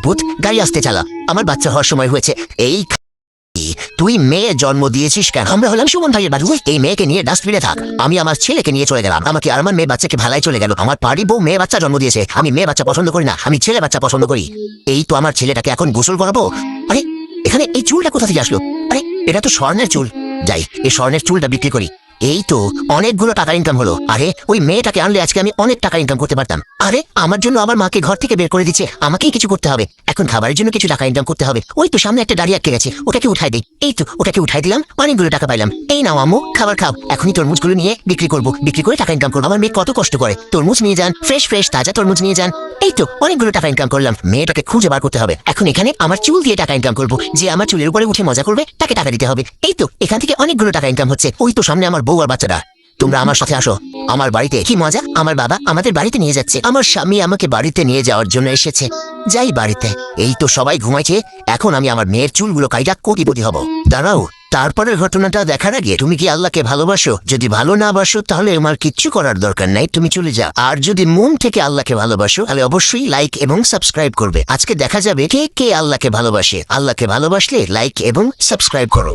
ভূত গাড়ি আসতে চালা, আমার বাচ্চা হওয়ার সময় হয়েছে। এই তুই মেয়ে জন্ম দিয়েছিস কেন? আমরা হলাম সুমন ভাইয়ের বাড়ি, এই মেয়েকে নিয়ে ডাস্টবিনে থাক। আমি আমার ছেলেকে নিয়ে চলে গেলাম, আমাকে আর আমার মেয়ে বাচ্চাকে ভালাই চলে গেল। আমার বাড়ি বউ মেয়ে বাচ্চা জন্ম দিয়েছে, আমি মেয়ে বাচ্চা পছন্দ করি না, আমি ছেলে বাচ্চা পছন্দ করি। এই তো আমার ছেলেটাকে এখন গোসল করাবো। আরে এখানে এই চুলটা কোথা থেকে আসলো? আরে এটা তো স্বর্ণের চুল। যাই এই স্বর্ণের চুলটা বিক্রি করি, এই তো অনেকগুলো টাকা ইনকাম হলো। আরে ওই মেয়েটাকে আনলে আজকে আমি অনেক টাকা ইনকাম করতে পারতাম। আরে আমার জন্য আমার মাকে ঘর থেকে বের করে দিচ্ছে, আমাকেই কিছু করতে হবে। এখন খাবারের জন্য কিছু টাকা ইনকাম করতে হবে। ওই তো সামনে একটা দাঁড়িয়ে আটকে গেছে, ওটাকে উঠাই দিই। এই তো ওটাকে উঠাই দিলাম, অনেকগুলো টাকা পাইলাম। এই নাও আম্মু খাবার খাও। এখনই তরমুজগুলো নিয়ে বিক্রি করবো, বিক্রি করে টাকা ইনকাম করবো। আমার মেয়ে কত কষ্ট করে, তরমুজ নিয়ে যান, ফ্রেশ ফ্রেশ তাজা তরমুজ নিয়ে যান। এই তো অনেকগুলো টাকা ইনকাম করলাম। মেয়েটাকে খুঁজে বার করতে হবে। এখন এখানে আমার চুল দিয়ে টাকা ইনকাম করবো, যে আমার চুলের উপরে উঠে মজা করবে তাকে টাকা দিতে হবে। এই তো এখান থেকে অনেকগুলো টাকা ইনকাম হচ্ছে। ওই তো সামনে আমার বউ আর বাচ্চাটা। তোমরা আমার সাথে আসো আমার বাড়িতে। কি মজা, আমার বাবা আমাদের বাড়িতে নিয়ে যাচ্ছে, আমার স্বামী আমাকে বাড়িতে নিয়ে যাওয়ার জন্য এসেছে। যাই বাড়িতে। এই তো সবাই ঘুমাইছে, এখন আমি আমার মেয়ের চুলগুলো কাইটা কোটিপতি হব। দাঁড়াও, তারপরের ঘটনাটা দেখার আগে তুমি কি আল্লাহকে ভালোবাসো? যদি ভালো না বাসো তাহলে আমার কিচ্ছু করার দরকার নাই, তুমি চলে যাও। আর যদি মন থেকে আল্লাহকে ভালোবাসো তাহলে অবশ্যই লাইক এবং সাবস্ক্রাইব করবে। আজকে দেখা যাবে কে কে আল্লাহকে ভালোবাসে। আল্লাহকে ভালোবাসলে লাইক এবং সাবস্ক্রাইব করো।